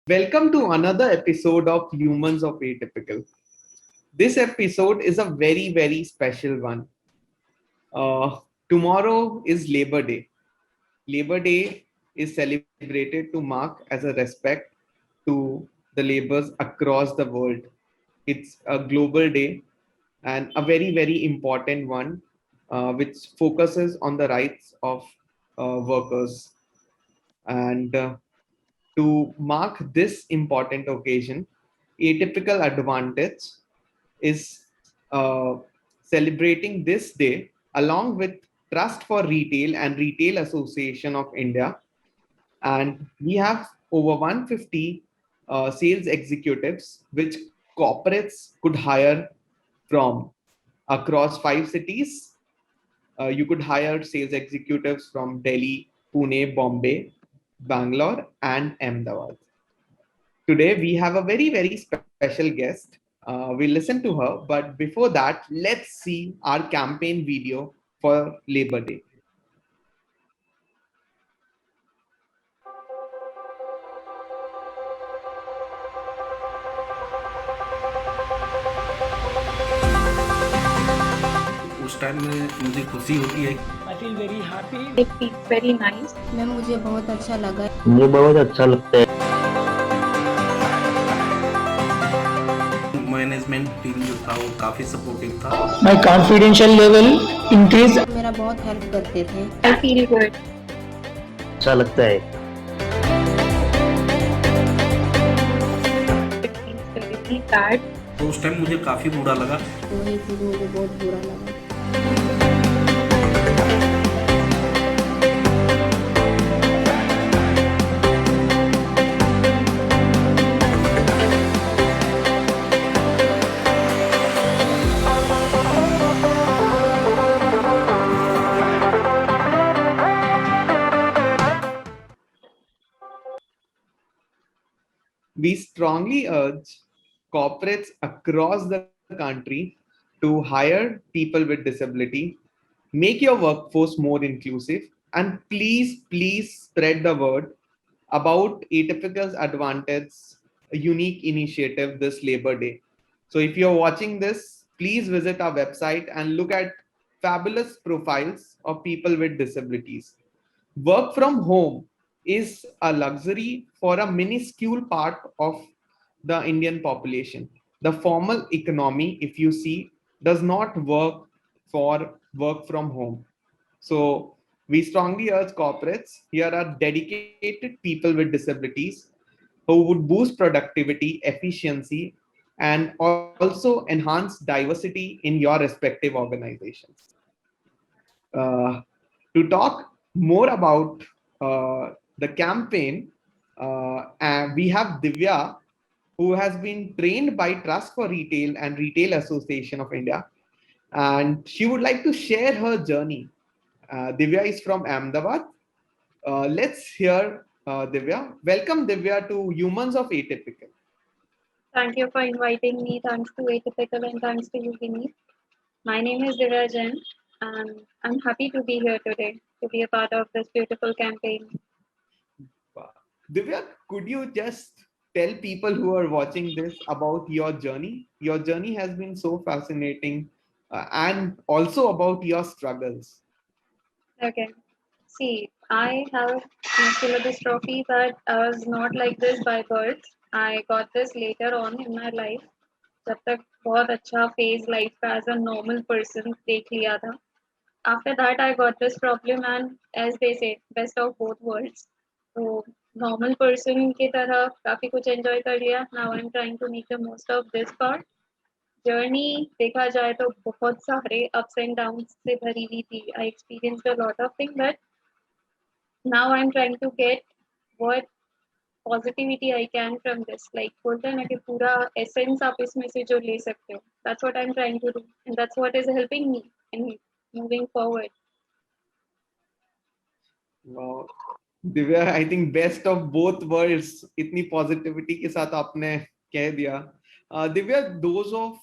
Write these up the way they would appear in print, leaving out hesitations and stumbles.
Welcome to another episode of Humans of Atypical. This episode is a very special one. Tomorrow is Labor Day. Labor Day is celebrated to mark as a respect to the laborers across the world. It's a global day and a very important one, which focuses on the rights of workers. And To mark this important occasion, Atypical Advantage is celebrating this day along with Trust for Retail and Retail Association of India. And we have over 150 sales executives which corporates could hire from across 5 cities. You could hire sales executives from Delhi, Pune, Bombay, Bangalore, and Ahmedabad. Today, we have a very special guest. We'll listen to her, but before that, let's see our campaign video for Labor Day. उस time में मुझे खुशी होती है। I feel very happy. It feels very nice. मुझे बहुत अच्छा लगा। मुझे बहुत अच्छा लगता है। मैनेजमेंट टीम जो था वो काफ़ी सपोर्टिव था। My confidential level increased. मेरा बहुत हेल्प करते थे। I feel good. अच्छा लगता है। It feels very bad. तो उस टाइम मुझे काफ़ी बुरा लगा। वही फिर मुझे बहुत बुरा लगा। We strongly urge corporates across the country to hire people with disability, make your workforce more inclusive, and please spread the word about Atypical's Advantage, a unique initiative this Labor Day. So if you're watching this, please visit our website and look at fabulous profiles of people with disabilities. Work from home is a luxury for a minuscule part of the Indian population. The formal economy, if you see, does not work for work from home. So we strongly urge corporates. Here are dedicated people with disabilities who would boost productivity, efficiency, and also enhance diversity in your respective organizations. To talk more about the campaign, and we have Divya, who has been trained by Trust for Retail and Retail Association of India, and she would like to share her journey. Divya is from Ahmedabad. Let's hear Divya. Welcome, Divya, to Humans of Atypical. Thank you for inviting me. Thanks to Atypical and thanks to you, Vinny. My name is Divya Jain, and I'm happy to be here today to be a part of this beautiful campaign. Divya, could you just tell people who are watching this about your journey? Your journey has been so fascinating, and also about your struggles. Okay. See, I have muscular dystrophy, but I was not like this by birth. I got this later on in my life. जब तक बहुत अच्छा phase life का as a normal person देख लिया था. After that, I got this problem, and as they say, best of both worlds. So normal person की तरह काफी कुछ enjoy कर लिया. Now I'm trying to make the most of this part. Journey देखा जाए तो बहुत सारे ups and downs से भरी हुई थी. I experienced a lot of things, but now I'm trying to get what positivity I can from this. Like बोलते हैं ना कि पूरा essence आप इसमें से जो ले सकते हो. That's what I'm trying to do, and that's what is helping me in moving forward. Wow. Divya, I think best of both worlds. इतनी positivity के साथ आपने कह दिया. Divya, those of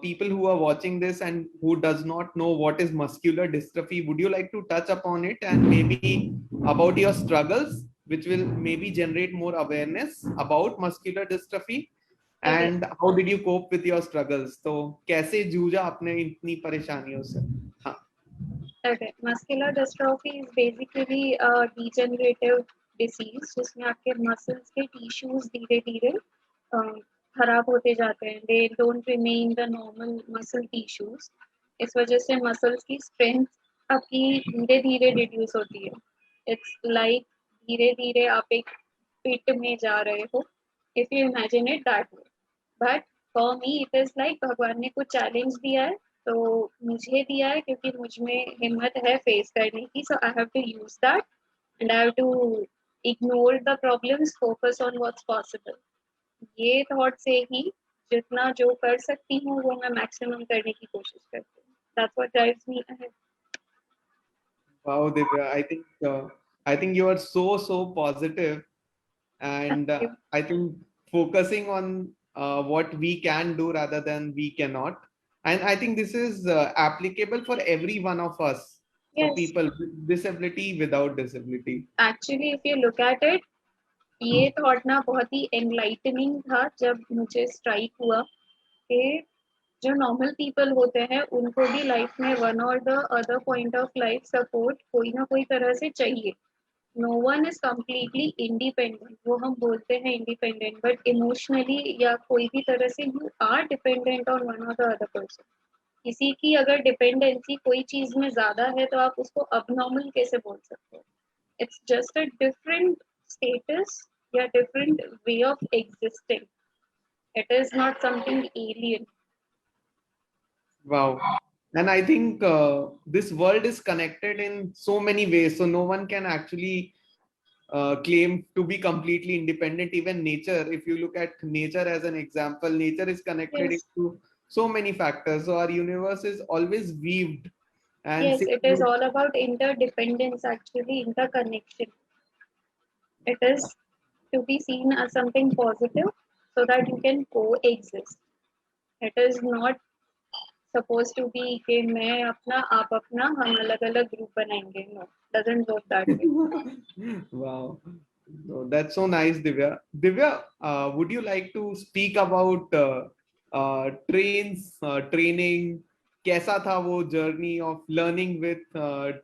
people who are watching this and who does not know what is muscular dystrophy, would you like to touch upon it and maybe about your struggles? which will maybe generate more awareness about muscular dystrophy. Okay. And how did you cope with your struggles? तो कैसे जूझा आपने इतनी परेशानियों से? हाँ. Okay. Muscular dystrophy is basically a degenerative disease जिसमें आपके muscles के tissues धीरे धीरे खराब होते जाते हैं. They don't remain the normal muscle tissues. इस वजह से muscles की strength आपकी धीरे धीरे reduce होती है. It's like धीरे धीरे आप एक pit में जा रहे हो. If you imagine it that way. But for me it is like भगवान ने कुछ challenge दिया है तो मुझे दिया है क्योंकि मुझ में हिम्मत है फेस करने की. So I have to use that and I have to ignore the problems, focus on what's possible. ये थॉट से ही जितना जो कर सकती हूँ वो मैं मैक्सिमम करने की कोशिश करती हूँ. That's what drives me ahead. Wow, Divya, I think you are so positive, and Thank you. I think focusing on what we can do rather than we cannot, and I think this is applicable for every one of us, for Yes, people with disability, without disability. actually if you look at it, ये thought ना बहुत ही enlightening था जब मुझे strike हुआ कि जो normal people होते हैं उनको भी लाइफ में one or the other point of life support कोई ना कोई तरह से चाहिए. No one is completely independent. वो हम बोलते हैं इंडिपेंडेंट बट इमोशनली या कोई भी तरह से you are dependent on one or the other person. किसी की अगर डिपेंडेंसी कोई चीज में ज्यादा है तो आप उसको अबनॉर्मल कैसे बोल सकते हो? It's just a different status या different way of existing. It is not something alien. Wow. And I think this world is connected in so many ways, so no one can actually claim to be completely independent. Even nature, if you look at nature as an example, nature is connected Yes. into so many factors. So our universe is always weaved. And Yes, same it is all about interdependence, actually, interconnection. It is to be seen as something positive so that you can coexist. It is not supposed to be कि मैं अपना आप अपना हम अलग अलग group बनाएंगे. No, doesn't work that way. wow. No, that's so nice, Divya. Divya, would you like to speak about training? कैसा था वो journey of learning with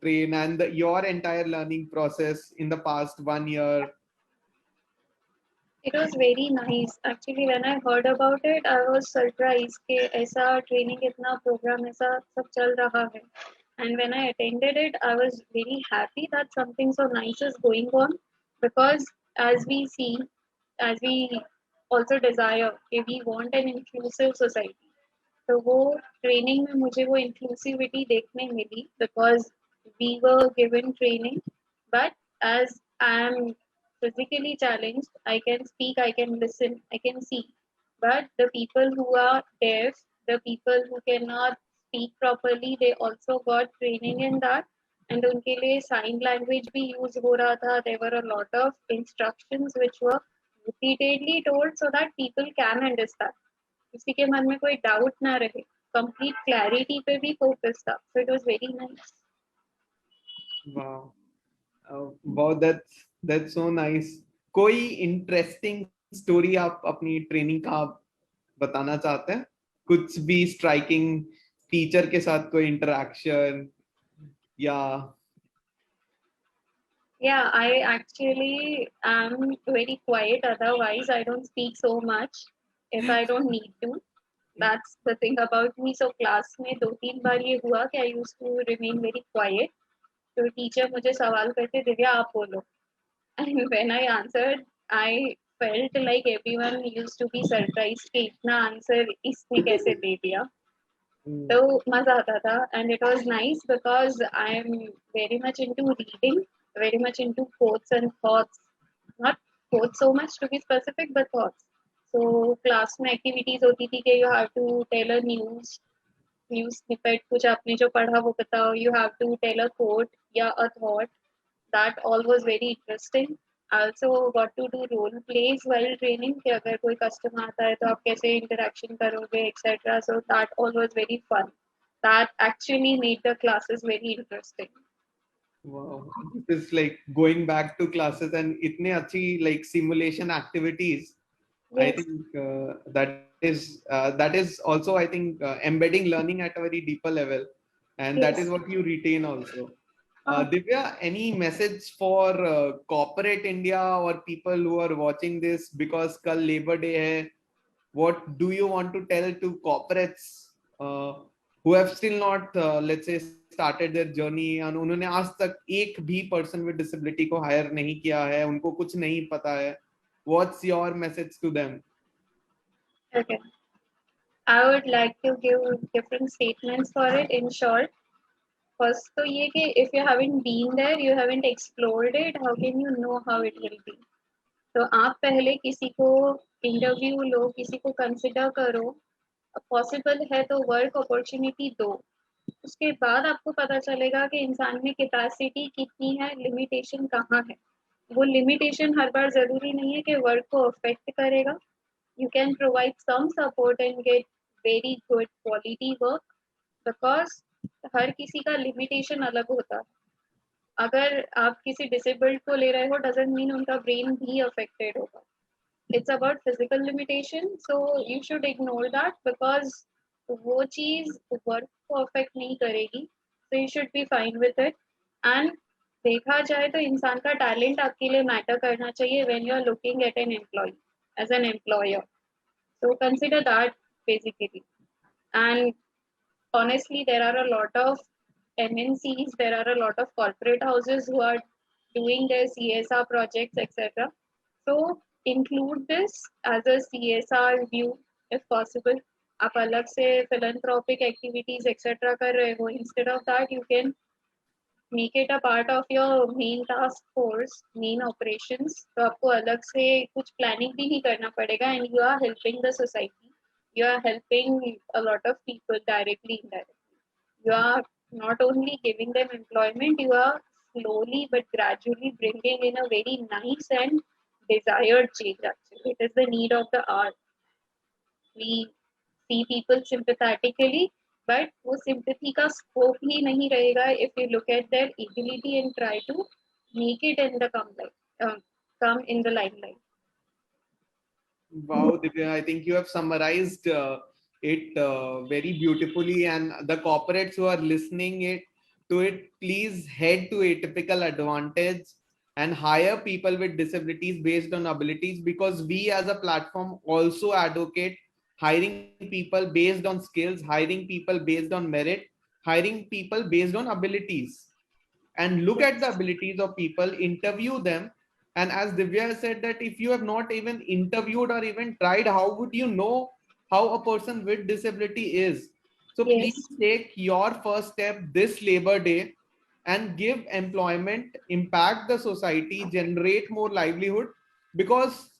train and your entire learning process in the past 1 year? It was very nice. Actually, when I heard about it, I was surprised कि ऐसा training इतना program ऐसा सब चल रहा है. And when I attended it, I was very happy that something so nice is going on because as we see, as we also desire, कि we want an inclusive society. तो वो training में मुझे वो इंक्लूसिविटी देखने मिली because we were given training, but as I am physically challenged, I can speak, I can listen, I can see. But the people who are deaf, the people who cannot speak properly, they also got training in that. And उनके लिए sign language भी use हो रहा था. There were a lot of instructions which were repeatedly told so that people can understand. किसी के मन में कोई डाउट ना रहे. कंप्लीट क्लैरिटी पे भी फोकस था. So it was very nice. Wow. Wow, that's so nice. कोई interesting story आप अपनी ट्रेनिंग का बताना चाहते हैं? कुछ भी striking टीचर के साथ कोई interaction या Yeah, I actually am very quiet. Otherwise, I don't speak so much if I don't need to. That's the thing about me. So class में 2-3 बार ये हुआ कि I used to remain very quiet. तो teacher मुझे सवाल करते दिव्या आप बोलो. And when I answered, I felt like everyone used to be surprised कि इतना आंसर इसने कैसे दे दिया. तो मजा आता था. And it was nice because I am very much into reading, very much into quotes and thoughts. Not quotes so much to be specific, but thoughts. So class में activities होती थी कि you have to tell a news snippet, कुछ आपने जो पढ़ा वो बताओ. You have to tell a quote या a thought. That all was very interesting. I also got to do role plays while training कि अगर कोई customer आता है तो आप कैसे interaction करोगे etc. So that all was very fun. That actually made the classes very interesting. Wow, this is like going back to classes and itne achhi like simulation activities. I Yes, think that is also I think embedding learning at a very deeper level, and that is yes. what you retain also. Uh, Divya, any message for corporate India or people who are watching this because kal Labor Day hai? What do you want to tell to corporates uh, who have still not let's say started their journey and उन्होंने आज तक एक भी person with disability को hire नहीं किया है, उनको कुछ नहीं पता है? What's your message to them? okay. I would like to give different statements for it in short. First, तो ये कि if you haven't been there, you haven't explored it, how can you know how it will be? तो आप पहले किसी को interview लो, किसी को कंसिडर करो, पॉसिबल है तो वर्क अपॉर्चुनिटी दो. उसके बाद आपको पता चलेगा कि इंसान में कैपेसिटी कितनी है, लिमिटेशन कहाँ है. वो लिमिटेशन हर बार जरूरी नहीं है कि वर्क को अफेक्ट करेगा. You can provide some support and get very good quality work because हर किसी का लिमिटेशन अलग होता है. अगर आप किसी डिसेबल्ड को ले रहे हो डजंट मीन उनका ब्रेन भी अफेक्टेड होगा. It's about physical limitation, so you should ignore that because वो चीज वर्क को अफेक्ट नहीं करेगी. So you should be fine with it. And देखा जाए तो इंसान का टैलेंट आपके लिए मैटर करना चाहिए when you are looking at an employee as an employer. So consider that basically. And honestly, there are a lot of MNCs, there are a lot of corporate houses who are doing their CSR projects, etc. So include this as a CSR view if possible. आप अलग से philanthropic activities etc. कर रहे हो, instead of that you can make it a part of your main task force, main operations. तो आपको अलग से कुछ planning भी नहीं करना पड़ेगा and you are helping the society. You are helping a lot of people directly, indirectly. You are not only giving them employment, you are slowly but gradually bringing in a very nice and desired change actually. It is the need of the hour. We see people sympathetically, but वो sympathy का scope ही नहीं रहेगा if you look at their ability and try to make it in the come in the limelight. Wow, Divya, I think you have summarized it very beautifully. And the corporates who are listening to it, please head to Atypical Advantage and hire people with disabilities based on abilities, because we as a platform also advocate hiring people based on skills, hiring people based on merit, hiring people based on abilities. And look at the abilities of people, interview them. And as Divya said, that if you have not even interviewed or even tried, how would you know how a person with disability is? So Yes, please take your first step this Labor Day and give employment, impact the society, generate more livelihood, because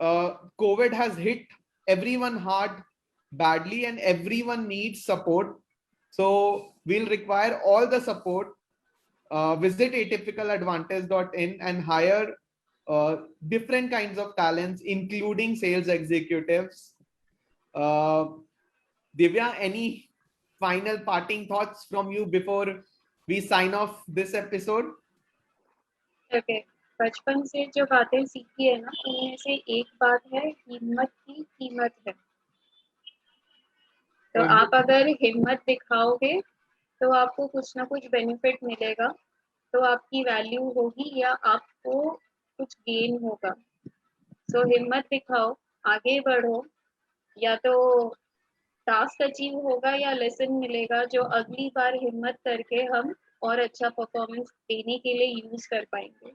COVID has hit everyone hard, badly, and everyone needs support. So we'll require all the support. Visit atypicaladvantage.in and hire different kinds of talents, including sales executives. Uh, Divya, any final parting thoughts from you before we sign off this episode? okay. बचपन से जो बातें सीखी है ना, उनमें से एक बात है हिम्मत की कीमत है. तो आप अगर हिम्मत दिखाओगे तो आपको कुछ ना कुछ बेनिफिट मिलेगा. तो आपकी वैल्यू होगी या आपको कुछ गेन होगा. सो हिम्मत दिखाओ, आगे बढ़ो. या तो टास्क अचीव होगा या लेसन मिलेगा जो अगली बार हिम्मत करके हम और अच्छा परफॉर्मेंस देने के लिए यूज कर पाएंगे.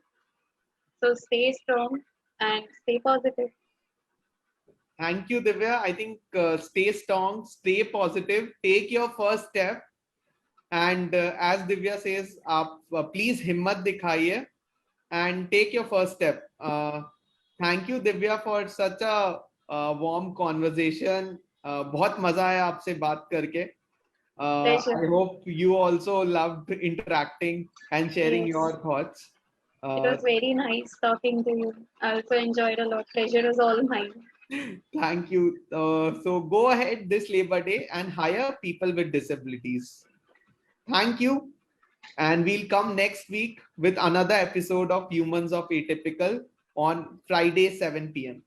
So stay strong and stay positive. Thank you, Divya. I think stay strong, stay positive, take your first step. And as Divya says, please himmat dikhaiye and take your first step. Thank you, Divya, for such a warm conversation. बहुत मजा आया आपसे बात करके. Pleasure. I hope you also loved interacting and sharing Yes. your thoughts. It was very nice talking to you. I also enjoyed a lot. Pleasure is all mine. Thank you. So go ahead this Labor Day and hire people with disabilities. Thank you. And we'll come next week with another episode of Humans of Atypical on Friday, 7 p.m.